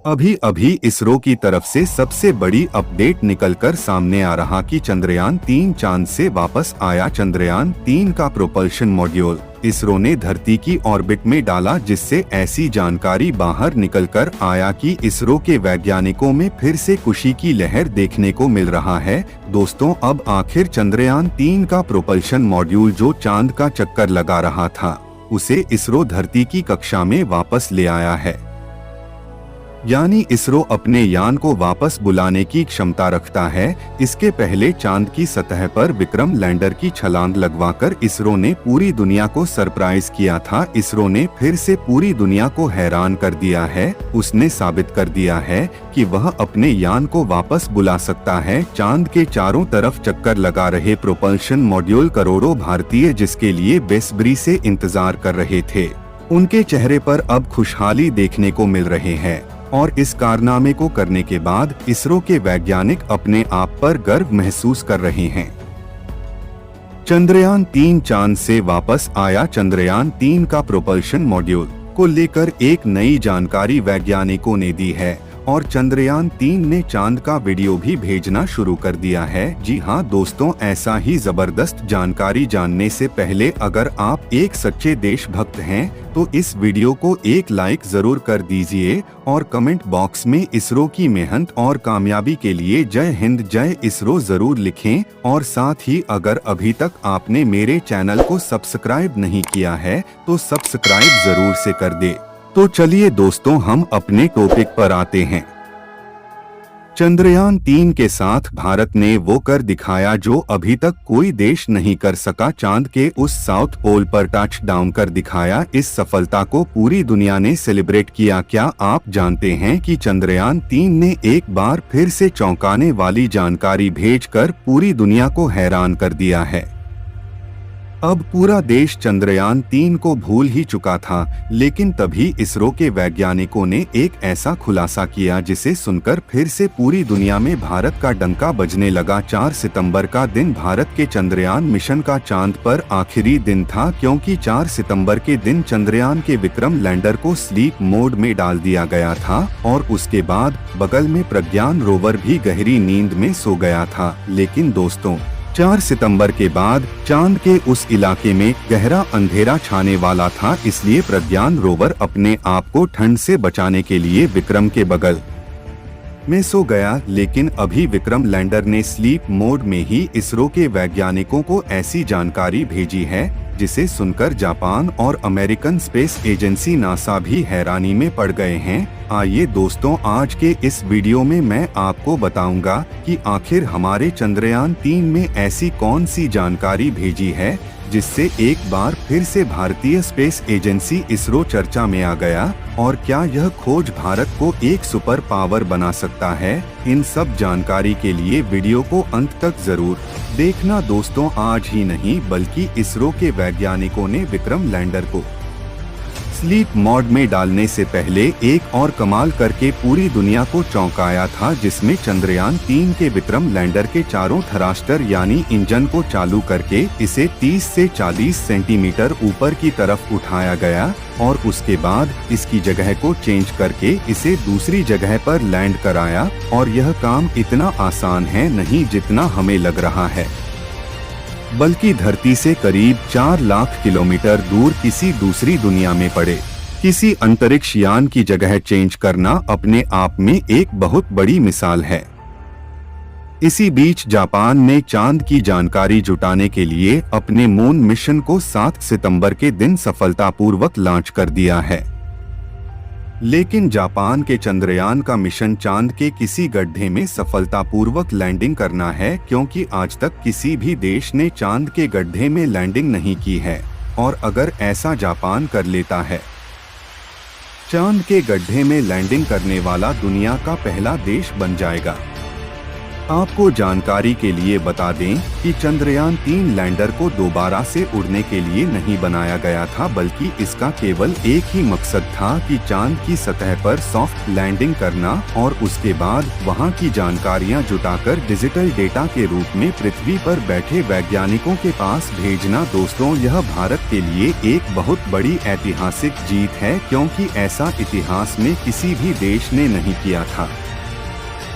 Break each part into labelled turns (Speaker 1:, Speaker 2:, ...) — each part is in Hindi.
Speaker 1: अभी अभी इसरो की तरफ से सबसे बड़ी अपडेट निकलकर सामने आ रहा कि चंद्रयान-3 चांद से वापस आया। चंद्रयान-3 का प्रोपल्शन मॉड्यूल इसरो ने धरती की ऑर्बिट में डाला, जिससे ऐसी जानकारी बाहर निकलकर आया कि इसरो के वैज्ञानिकों में फिर से खुशी की लहर देखने को मिल रहा है। दोस्तों, अब आखिर चंद्रयान-3 का प्रोपल्शन मॉड्यूल जो चांद का चक्कर लगा रहा था, उसे इसरो धरती की कक्षा में वापस ले आया है। यानी इसरो अपने यान को वापस बुलाने की क्षमता रखता है। इसके पहले चांद की सतह पर विक्रम लैंडर की छलांग लगवाकर इसरो ने पूरी दुनिया को सरप्राइज किया था। इसरो ने फिर से पूरी दुनिया को हैरान कर दिया है। उसने साबित कर दिया है कि वह अपने यान को वापस बुला सकता है। चांद के चारों तरफ चक्कर लगा रहे प्रोपल्शन मॉड्यूल करोड़ों भारतीय जिसके लिए बेसब्री से इंतजार कर रहे थे, उनके चेहरे पर अब खुशहाली देखने को मिल रहे हैं। और इस कारनामे को करने के बाद इसरो के वैज्ञानिक अपने आप पर गर्व महसूस कर रहे हैं। चंद्रयान-3 चांद से वापस आया। चंद्रयान-3 का प्रोपल्शन मॉड्यूल को लेकर एक नई जानकारी वैज्ञानिकों ने दी है और चंद्रयान-3 ने चांद का वीडियो भी भेजना शुरू कर दिया है। जी हां दोस्तों, ऐसा ही जबरदस्त जानकारी जानने से पहले अगर आप एक सच्चे देशभक्त हैं तो इस वीडियो को एक लाइक जरूर कर दीजिए और कमेंट बॉक्स में इसरो की मेहनत और कामयाबी के लिए जय हिंद जय इसरो जरूर लिखें। और साथ ही अगर अभी तक आपने मेरे चैनल को सब्सक्राइब नहीं किया है तो सब्सक्राइब जरूर से कर दे। तो चलिए दोस्तों, हम अपने टॉपिक पर आते हैं। चंद्रयान-3 के साथ भारत ने वो कर दिखाया जो अभी तक कोई देश नहीं कर सका। चांद के उस साउथ पोल पर टच डाउन कर दिखाया। इस सफलता को पूरी दुनिया ने सेलिब्रेट किया। क्या आप जानते हैं कि चंद्रयान-3 ने एक बार फिर से चौंकाने वाली जानकारी भेजकर पूरी दुनिया को हैरान कर दिया है। अब पूरा देश चंद्रयान-3 को भूल ही चुका था, लेकिन तभी इसरो के वैज्ञानिकों ने एक ऐसा खुलासा किया जिसे सुनकर फिर से पूरी दुनिया में भारत का डंका बजने लगा। 4 सितंबर का दिन भारत के चंद्रयान मिशन का चांद पर आखिरी दिन था, क्योंकि 4 सितंबर के दिन चंद्रयान के विक्रम लैंडर को स्लीप मोड में डाल दिया गया था और उसके बाद बगल में प्रज्ञान रोवर भी गहरी नींद में सो गया था। लेकिन दोस्तों, 4 सितंबर के बाद चांद के उस इलाके में गहरा अंधेरा छाने वाला था, इसलिए प्रज्ञान रोवर अपने आप को ठंड से बचाने के लिए विक्रम के बगल में सो गया। लेकिन अभी विक्रम लैंडर ने स्लीप मोड में ही इसरो के वैज्ञानिकों को ऐसी जानकारी भेजी है जिसे सुनकर जापान और अमेरिकन स्पेस एजेंसी नासा भी हैरानी में पड़ गए हैं। आइए दोस्तों, आज के इस वीडियो में मैं आपको बताऊंगा कि आखिर हमारे चंद्रयान-3 में ऐसी कौन सी जानकारी भेजी है जिससे एक बार फिर से भारतीय स्पेस एजेंसी इसरो चर्चा में आ गया, और क्या यह खोज भारत को एक सुपर पावर बना सकता है। इन सब जानकारी के लिए वीडियो को अंत तक जरूर देखना दोस्तों। आज ही नहीं बल्कि इसरो के वैज्ञानिकों ने विक्रम लैंडर को स्लीप मोड में डालने से पहले एक और कमाल करके पूरी दुनिया को चौंकाया था, जिसमें चंद्रयान-3 के विक्रम लैंडर के चारों थ्रस्टर यानी इंजन को चालू करके इसे 30 से 40 सेंटीमीटर ऊपर की तरफ उठाया गया और उसके बाद इसकी जगह को चेंज करके इसे दूसरी जगह पर लैंड कराया। और यह काम इतना आसान है नहीं जितना हमें लग रहा है, बल्कि धरती से करीब 4 लाख किलोमीटर दूर किसी दूसरी दुनिया में पड़े किसी अंतरिक्ष यान की जगह चेंज करना अपने आप में एक बहुत बड़ी मिसाल है। इसी बीच जापान ने चांद की जानकारी जुटाने के लिए अपने मून मिशन को 7 सितंबर के दिन सफलतापूर्वक लॉन्च कर दिया है। लेकिन जापान के चंद्रयान का मिशन चांद के किसी गड्ढे में सफलतापूर्वक लैंडिंग करना है, क्योंकि आज तक किसी भी देश ने चांद के गड्ढे में लैंडिंग नहीं की है। और अगर ऐसा जापान कर लेता है, चांद के गड्ढे में लैंडिंग करने वाला दुनिया का पहला देश बन जाएगा। आपको जानकारी के लिए बता दें कि चंद्रयान 3 लैंडर को दोबारा से उड़ने के लिए नहीं बनाया गया था, बल्कि इसका केवल एक ही मकसद था कि चांद की सतह पर सॉफ्ट लैंडिंग करना और उसके बाद वहां की जानकारियां जुटाकर डिजिटल डेटा के रूप में पृथ्वी पर बैठे वैज्ञानिकों के पास भेजना। दोस्तों, यह भारत के लिए एक बहुत बड़ी ऐतिहासिक जीत है, क्योंकि ऐसा इतिहास में किसी भी देश ने नहीं किया था।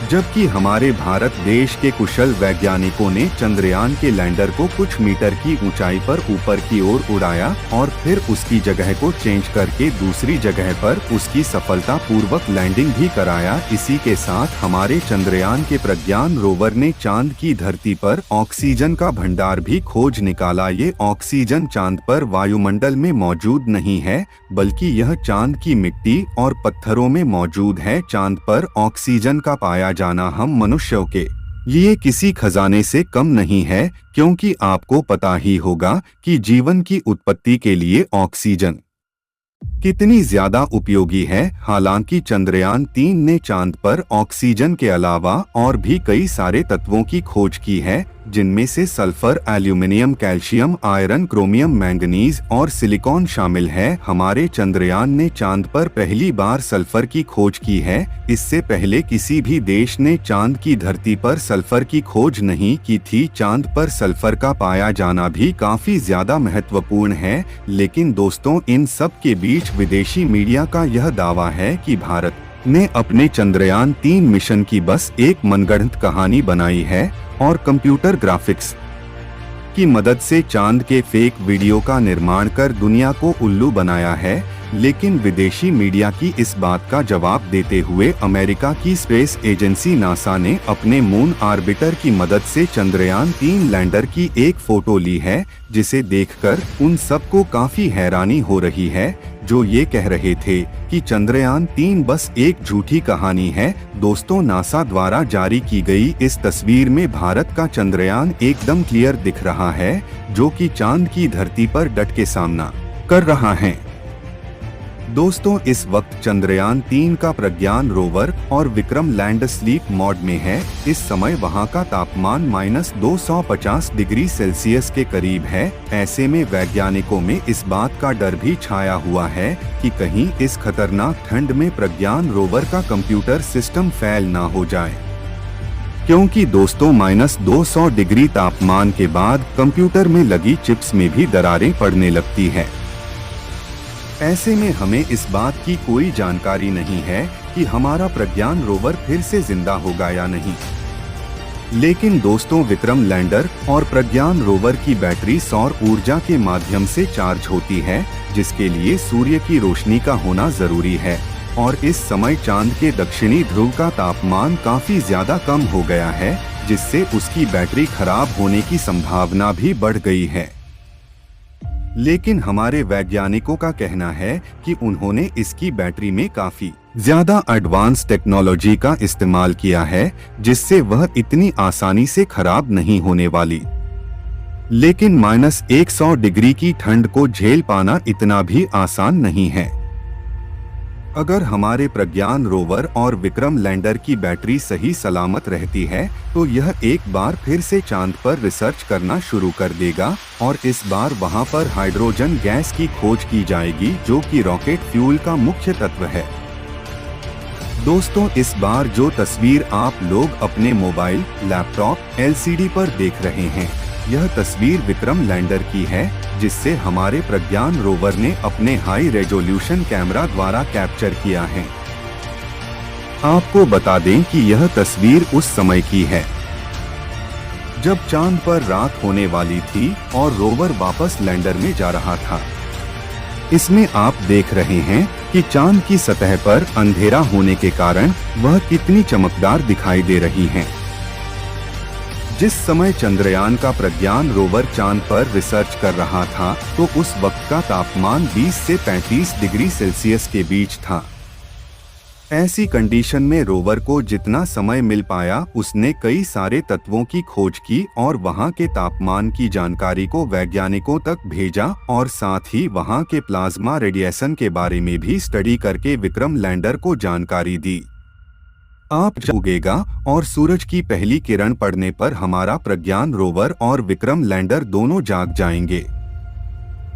Speaker 1: जबकि हमारे भारत देश के कुशल वैज्ञानिकों ने चंद्रयान के लैंडर को कुछ मीटर की ऊंचाई पर ऊपर की ओर उड़ाया और फिर उसकी जगह को चेंज करके दूसरी जगह पर उसकी सफलतापूर्वक लैंडिंग भी कराया। इसी के साथ हमारे चंद्रयान के प्रज्ञान रोवर ने चांद की धरती पर ऑक्सीजन का भंडार भी खोज निकाला। ये ऑक्सीजन चांद पर वायुमंडल में मौजूद नहीं है, बल्कि यह चांद की मिट्टी और पत्थरों में मौजूद है। चांद पर ऑक्सीजन का पाया जाना हम मनुष्यों के लिए किसी खजाने से कम नहीं है, क्योंकि आपको पता ही होगा कि जीवन की उत्पत्ति के लिए ऑक्सीजन कितनी ज्यादा उपयोगी है। हालांकि चंद्रयान 3 ने चांद पर ऑक्सीजन के अलावा और भी कई सारे तत्वों की खोज की है, जिनमें से sulphur, aluminium, calcium, iron, chromium, manganese और सिलिकॉन शामिल है। हमारे चंद्रयान ने चांद पर पहली बार सल्फर की खोज की है। इससे पहले किसी भी देश ने चांद की धरती पर सल्फर की खोज नहीं की थी। चांद पर सल्फर का पाया जाना भी काफी ज्यादा महत्वपूर्ण है। लेकिन दोस्तों, इन सब के बीच विदेशी मीडिया का यह दावा है कि भारत ने अपने चंद्रयान 3 मिशन की बस एक मनगढ़ंत कहानी बनाई है और कंप्यूटर ग्राफिक्स की मदद से चांद के फेक वीडियो का निर्माण कर दुनिया को उल्लू बनाया है। लेकिन विदेशी मीडिया की इस बात का जवाब देते हुए अमेरिका की स्पेस एजेंसी नासा ने अपने मून ऑर्बिटर की मदद से चंद्रयान 3 लैंडर की एक फोटो ली है, जिसे देखकर उन सबको काफी हैरानी हो रही है, जो ये कह रहे थे कि चंद्रयान 3 बस एक झूठी कहानी है। दोस्तों, नासा द्वारा जारी की गई इस तस्वीर में भारत का चंद्रयान एकदम क्लियर दिख रहा है, जो कि चांद की धरती पर डट के सामना कर रहा है। दोस्तों, इस वक्त चंद्रयान 3 का प्रज्ञान रोवर और विक्रम लैंड स्लीप मोड में है। इस समय वहां का तापमान -250 डिग्री सेल्सियस के करीब है। ऐसे में वैज्ञानिकों में इस बात का डर भी छाया हुआ है कि कहीं इस खतरनाक ठंड में प्रज्ञान रोवर का कंप्यूटर सिस्टम फेल ना हो जाए, क्योंकि दोस्तों -200 डिग्री तापमान के बाद कंप्यूटर में लगी चिप्स में भी दरारें पड़ने लगती है। ऐसे में हमें इस बात की कोई जानकारी नहीं है कि हमारा प्रज्ञान रोवर फिर से जिंदा होगा या नहीं। लेकिन दोस्तों, विक्रम लैंडर और प्रज्ञान रोवर की बैटरी सौर ऊर्जा के माध्यम से चार्ज होती है, जिसके लिए सूर्य की रोशनी का होना जरूरी है। और इस समय चांद के दक्षिणी ध्रुव का तापमान काफी ज्यादा कम हो गया है, जिससे उसकी बैटरी खराब होने की संभावना भी बढ़ गई है। लेकिन हमारे वैज्ञानिकों का कहना है कि उन्होंने इसकी बैटरी में काफी ज्यादा एडवांस टेक्नोलॉजी का इस्तेमाल किया है, जिससे वह इतनी आसानी से खराब नहीं होने वाली। लेकिन -100 डिग्री की ठंड को झेल पाना इतना भी आसान नहीं है। अगर हमारे प्रज्ञान रोवर और विक्रम लैंडर की बैटरी सही सलामत रहती है, तो यह एक बार फिर से चांद पर रिसर्च करना शुरू कर देगा और इस बार वहां पर हाइड्रोजन गैस की खोज की जाएगी, जो कि रॉकेट फ्यूल का मुख्य तत्व है। दोस्तों, इस बार जो तस्वीर आप लोग अपने मोबाइल, लैपटॉप, LCD पर देख रहे हैं, यह तस्वीर विक्रम लैंडर की है, जिससे हमारे प्रज्ञान रोवर ने अपने हाई रेजोल्यूशन कैमरा द्वारा कैप्चर किया है। आपको बता दें कि यह तस्वीर उस समय की है जब चांद पर रात होने वाली थी और रोवर वापस लैंडर में जा रहा था। इसमें आप देख रहे हैं कि चांद की सतह पर अंधेरा होने के कारण वह कितनी चमकदार दिखाई दे रही है। जिस समय चंद्रयान का प्रज्ञान रोवर चांद पर रिसर्च कर रहा था, तो उस वक्त का तापमान 20 से 35 डिग्री सेल्सियस के बीच था। ऐसी कंडीशन में रोवर को जितना समय मिल पाया, उसने कई सारे तत्वों की खोज की और वहां के तापमान की जानकारी को वैज्ञानिकों तक भेजा और साथ ही वहां के प्लाज्मा रेडिएशन के बारे में भी स्टडी करके विक्रम लैंडर को जानकारी दी। आप उगेगा और सूरज की पहली किरण पड़ने पर हमारा प्रज्ञान रोवर और विक्रम लैंडर दोनों जाग जाएंगे।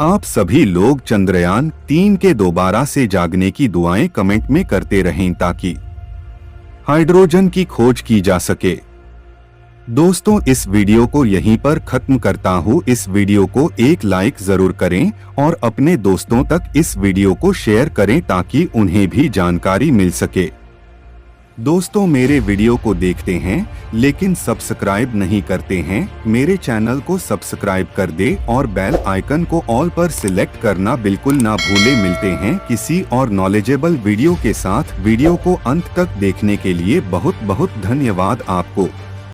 Speaker 1: आप सभी लोग चंद्रयान 3 के दोबारा से जागने की दुआएं कमेंट में करते रहें ताकि हाइड्रोजन की खोज की जा सके। दोस्तों, इस वीडियो को यहीं पर खत्म करता हूँ। इस वीडियो को एक लाइक जरूर करें और अपने दोस्तों तक इस वीडियो को शेयर करें ताकि उन्हें भी जानकारी मिल सके। दोस्तों, मेरे वीडियो को देखते हैं लेकिन सब्सक्राइब नहीं करते हैं, मेरे चैनल को सब्सक्राइब कर दे और बेल आइकन को ऑल पर सिलेक्ट करना बिल्कुल ना भूले। मिलते हैं किसी और नॉलेजेबल वीडियो के साथ। वीडियो को अंत तक देखने के लिए बहुत बहुत धन्यवाद आपको।